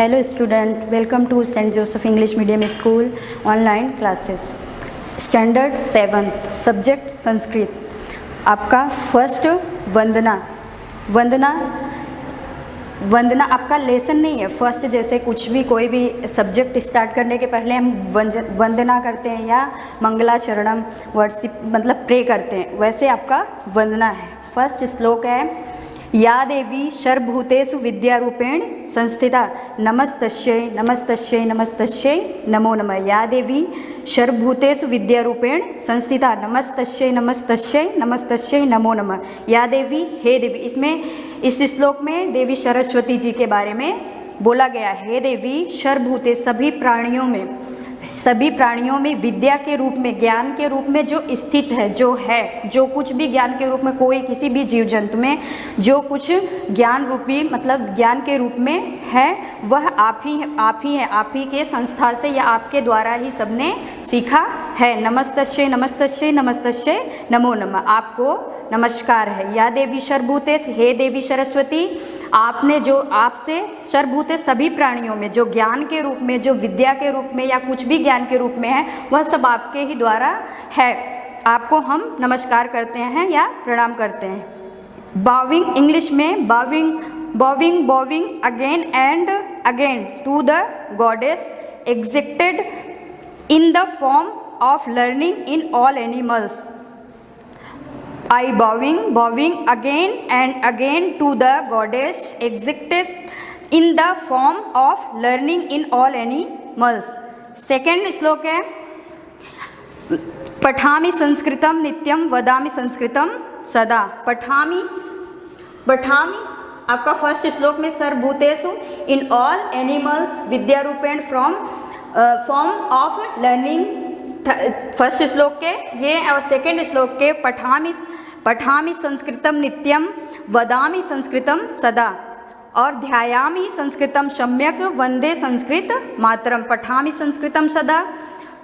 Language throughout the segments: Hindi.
Hello student, welcome to Saint Joseph English medium school online classes. Standard 7 subject Sanskrit. आपका फर्स्ट वंदना आपका लेसन नहीं है। फर्स्ट जैसे कुछ भी कोई भी सब्जेक्ट स्टार्ट करने के पहले हम वंदना करते हैं या मंगलाचरणम वर्शिप मतलब प्रे करते हैं, वैसे आपका वंदना है। फर्स्ट श्लोक है, या देवी सर्वभूतेषु विद्यारूपेण संस्थिता नमस्तस्यै नमस्तस्यै नमस्तस्यै नमो नमः। या देवी सर्वभूतेषु विद्यारूपेण संस्थिता नमस्तस्यै नमस्तस्यै नमस्तस्यै नमो नमः। या देवी, हे देवी। इसमें इस श्लोक में देवी सरस्वती जी के बारे में बोला गया है। हे देवी सर्वभूते, सभी प्राणियों में विद्या के रूप में, ज्ञान के रूप में जो स्थित है, जो कुछ भी ज्ञान के रूप में, कोई किसी भी जीव जंतु में जो कुछ ज्ञान रूपी मतलब ज्ञान के रूप में है, वह आप ही है। आप ही के संस्था से या आपके द्वारा ही सबने सीखा है। नमस्तस्यै नमस्तस्यै नमस्तस्यै नमो नमः। आपको नमस्कार है। या देवी सर्वभूतेष, हे देवी सरस्वती, आपने जो आपसे सर्वभूते सभी प्राणियों में जो ज्ञान के रूप में, जो विद्या के रूप में या कुछ भी ज्ञान के रूप में है, वह सब आपके ही द्वारा है। आपको हम नमस्कार करते हैं या प्रणाम करते हैं। बॉविंग, इंग्लिश में bowing again and again to the goddess existed in the form of learning in all animals. I bowing again and again to the goddess existed in the form of learning in all animals. Second श्लोक है, पठामि संस्कृतम नित्यम वदामि संस्कृतम सदा। पठामि आपका फर्स्ट श्लोक में सर्वभूतेषु इन ऑल एनिमल्स विद्यारूपेण from form of learning, first श्लोक के ये, और सेकेंड श्लोक के पठामि संस्कृतम नित्यम वदामि संस्कृतम सदा और ध्यायामि संस्कृतम सम्यक वंदे संस्कृत मातरम। पठामि संस्कृतम सदा,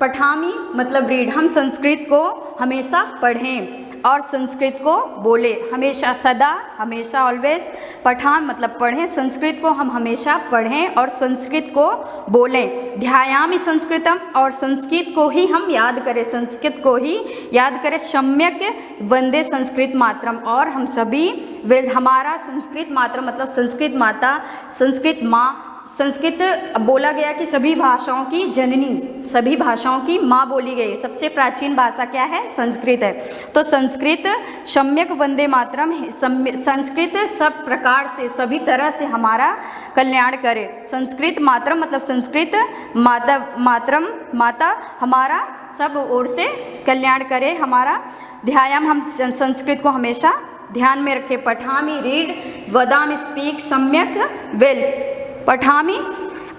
पठामि मतलब रीड, हम संस्कृत को हमेशा पढ़ें और संस्कृत को बोले हमेशा, सदा हमेशा ऑलवेज। पठाम मतलब पढ़ें, संस्कृत को हम हमेशा पढ़ें और संस्कृत को बोलें। ध्यायामि संस्कृतम, और संस्कृत को ही हम याद करें, संस्कृत को ही याद करें। सम्यक वंदे संस्कृत मातरम, और हम सभी हमारा संस्कृत मातरम मतलब संस्कृत माता, संस्कृत माँ। संस्कृत बोला गया कि सभी भाषाओं की जननी, सभी भाषाओं की माँ बोली गई। सबसे प्राचीन भाषा क्या है? संस्कृत है। तो संस्कृत सम्यक वंदे मातरम, संस्कृत सब प्रकार से, सभी तरह से हमारा कल्याण करे। संस्कृत मातरम मतलब संस्कृत मातरम माता हमारा सब ओर से कल्याण करे, हमारा ध्यायाम, हम संस्कृत को हमेशा ध्यान में रखें। पठामि रीड, वदामि स्पीक सम्यक वेल। पठामि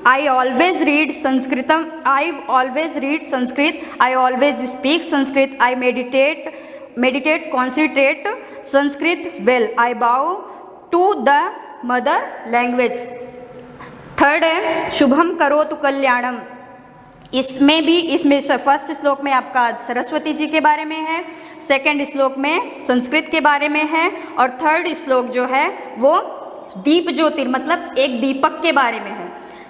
I always read Sanskritam, I always read Sanskrit, I always speak Sanskrit, I meditate, concentrate Sanskrit well, I bow to the mother language। Third है शुभम करोतु कल्याणम। इसमें फर्स्ट श्लोक में आपका सरस्वती जी के बारे में है, सेकंड श्लोक में संस्कृत के बारे में है, और थर्ड श्लोक जो है वो दीप ज्योतिर मतलब एक दीपक के बारे में है।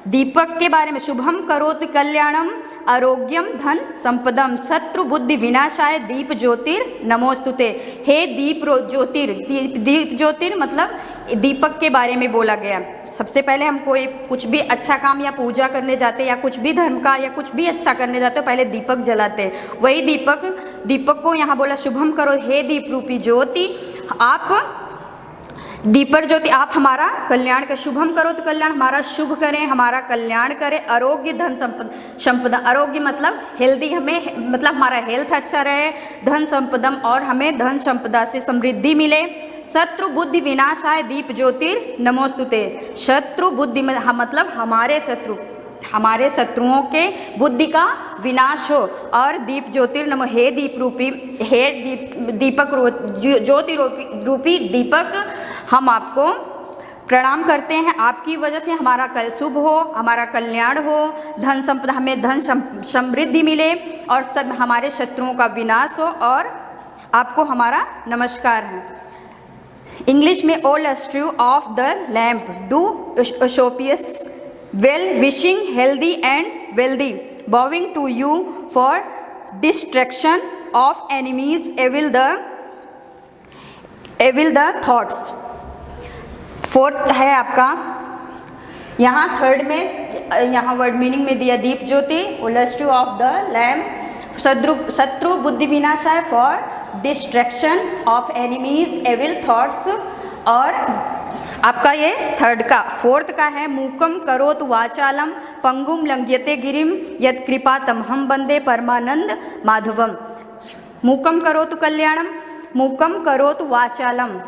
दीपक के बारे में, शुभम करोतु कल्याणम आरोग्यम धन संपदम शत्रु बुद्धि विनाशाय दीप ज्योतिर नमोस्तुते। हे दीप ज्योतिर मतलब दीपक के बारे में बोला गया। सबसे पहले हम कोई कुछ भी अच्छा काम या पूजा करने जाते या कुछ भी धर्म का या कुछ भी अच्छा करने जाते हो, पहले दीपक जलाते हैं। वही दीपक को यहाँ बोला शुभम करो, हे दीप रूपी ज्योति, आप दीपर ज्योति, आप हमारा कल्याण कर। शुभम करो तो कल्याण, हमारा शुभ करें, हमारा कल्याण करें। आरोग्य धन संपदा, आरोग्य मतलब हेल्दी, हमें मतलब हमारा हेल्थ अच्छा रहे। धन संपदम, और हमें धन संपदा से समृद्धि मिले। शत्रु बुद्धि विनाशाय दीप ज्योतिर नमोस्तुते। शत्रु बुद्धि मतलब हमारे शत्रुओं के बुद्धि का विनाश हो, और दीप ज्योतिर नमो, हे दीप रूपी, हे दीपक ज्योति रूपी दीपक, हम आपको प्रणाम करते हैं। आपकी वजह से हमारा कल शुभ हो, हमारा कल्याण हो, धन संपदा, हमें धन समृद्धि मिले और सब हमारे शत्रुओं का विनाश हो, और आपको हमारा नमस्कार है। इंग्लिश में O lustre of the lamp do auspicious well wishing, healthy and wealthy, bowing to you for destruction of enemies, evil the thoughts। Fourth है आपका, यहाँ थर्ड में यहाँ वर्ड मीनिंग में दिया दीप ज्योति, इलस्ट्री ऑफ द लैम्प, शत्रु बुद्धि विनाशाय for distraction of enemies evil thoughts. और आपका ये थर्ड का, फोर्थ का है मूकम करोत वाचालम पंगुम लंघ्यते गिरिम यत् कृपा तमहम वंदे परमानंद माधवम। मूकम करोतु कल्याणम, मूकम करोतु वाचालम।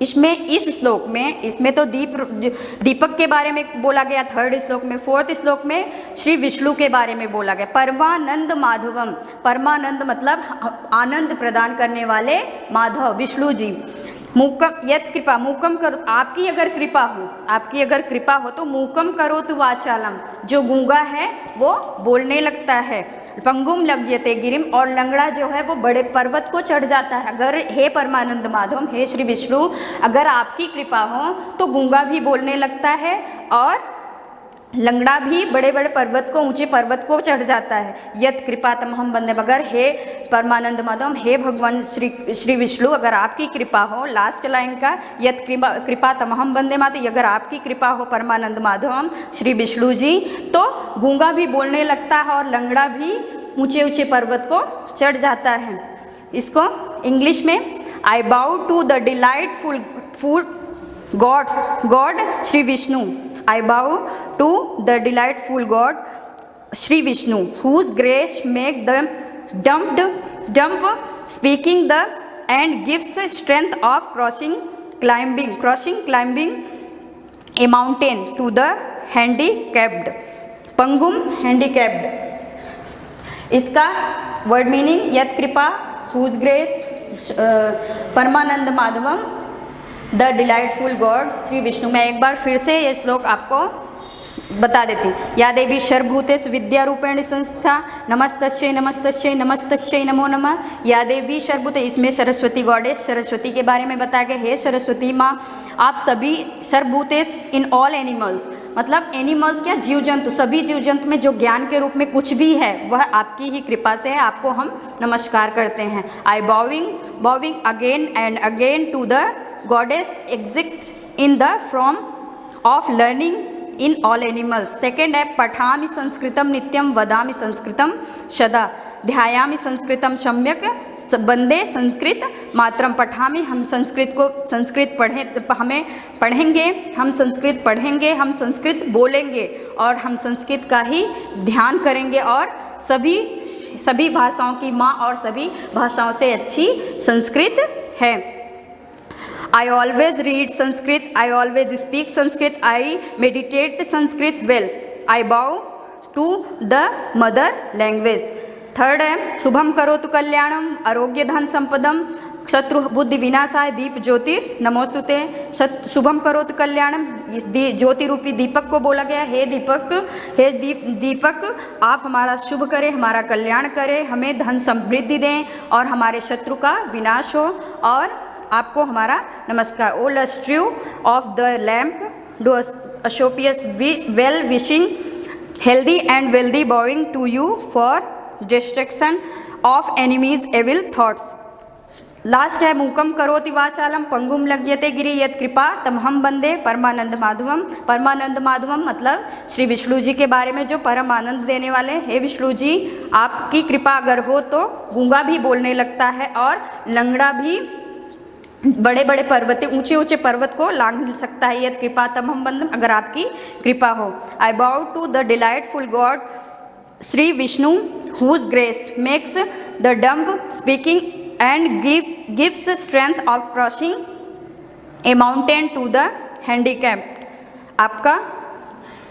इसमें इस श्लोक में, इसमें तो दीपक के बारे में बोला गया थर्ड श्लोक में, फोर्थ श्लोक में श्री विष्णु के बारे में बोला गया, परमानंद माधवम। परमानंद मतलब आनंद प्रदान करने वाले माधव विष्णु जी। मूकम यत् कृपा, मूकम करो, आपकी अगर कृपा हो, आपकी अगर कृपा हो तो मूकम करो तो वाचालम, जो गूंगा है वो बोलने लगता है, पंगुम लंघ्यते गिरिम, और लंगड़ा जो है वो बड़े पर्वत को चढ़ जाता है। अगर हे परमानंद माधव, हे श्री विष्णु, अगर आपकी कृपा हो तो गूंगा भी बोलने लगता है और लंगड़ा भी बड़े बड़े पर्वत को, ऊंचे पर्वत को चढ़ जाता है। यत् कृपा तमहम वंदे, मगर हे परमानंद माधव, हे भगवान श्री विष्णु, अगर आपकी कृपा हो, लास्ट लाइन का यत् कृपा तमहम वंदे माधव, अगर आपकी कृपा हो परमानंद माधव श्री विष्णु जी, तो गूंगा भी बोलने लगता है और लंगड़ा भी ऊंचे ऊंचे पर्वत को चढ़ जाता है। इसको इंग्लिश में, I bow to the delightful god Shri Vishnu, I bow to the delightful God Shri Vishnu, whose grace make them dumb speaking the and gives strength of climbing a mountain to the handicapped, pangum handicapped। इसका वर्ड मीनिंग यत् कृपा, whose grace, परमानंद माधवम, the delightful god Shri Vishnu. मैं एक बार फिर से ये श्लोक आपको बता देती हूँ। या देवी सर्वभूतेषु विद्या रूपेण संस्था, नमस्तस्यै नमस्तस्यै नमस्तस्यै नमो नमः। या देवी सर्वभूते, इसमें सरस्वती गॉडेस, सरस्वती के बारे में बताया गया। हे सरस्वती माँ, आप सभी सर्वभूतेष इन ऑल एनिमल्स, मतलब एनिमल्स क्या, जीव जंतु, सभी जीव जंतु में जो ज्ञान के रूप में कुछ भी है वह आपकी ही कृपा से है, आपको हम नमस्कार करते हैं। I bowing again and again to the goddess exists in the form of learning in all animals। Second है पठामि संस्कृतम नित्यम वदामि संस्कृतम सदा, ध्यायामि संस्कृतम सम्यक वंदे संस्कृत मात्रम। पठामि, हम संस्कृत पढ़ेंगे, हम संस्कृत पढ़ेंगे, हम संस्कृत बोलेंगे और हम संस्कृत का ही ध्यान करेंगे, और सभी भाषाओं की माँ और सभी भाषाओं से अच्छी संस्कृत है। I always read Sanskrit, I always speak Sanskrit, I meditate Sanskrit well, I bow to the mother language। Third है शुभम करोतु कल्याणम आरोग्य धन संपदम शत्रु बुद्धि विनाशाय दीप ज्योतिर नमोस्तुते। शुभम करोतु कल्याणम, इस ज्योति रूपी दीपक को बोला गया, हे दीपक आप हमारा शुभ करें, हमारा कल्याण करें, हमें धन समृद्धि दें और हमारे शत्रु का विनाश हो, और आपको हमारा नमस्कार। O lustre of the lamp, do auspicious well wishing, healthy and wealthy, bowing to you for distraction of enemies evil thoughts. Last है मूकम करोति वाचालम पंगुम लंघ्यते गिरि यत् कृपा तमहम वंदे परमानंद माधवम। परमानंद माधवम मतलब श्री विष्णु जी के बारे में जो परम आनंद देने वाले। हे विष्णु जी, आपकी कृपा अगर हो तो गूंगा भी बोलने लगता है और लंगड़ा भी बड़े बड़े पर्वत, ऊंचे ऊंचे पर्वत को लांघ सकता है। यत् कृपा तमहम वंदे, अगर आपकी कृपा हो। I bow to the delightful god Shri Vishnu, whose grace makes the dumb speaking and gives strength of crossing a mountain to the handicapped. आपका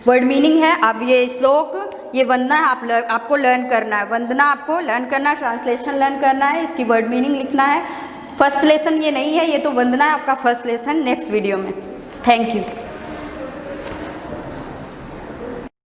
वर्ड मीनिंग है। अब ये श्लोक, ये वंदना आपको लर्न करना है, वंदना आपको लर्न करना है, ट्रांसलेशन लर्न करना है, इसकी वर्ड मीनिंग लिखना है। फर्स्ट लेसन ये नहीं है, ये तो वंदना है आपका फर्स्ट लेसन। नेक्स्ट वीडियो में। Thank you.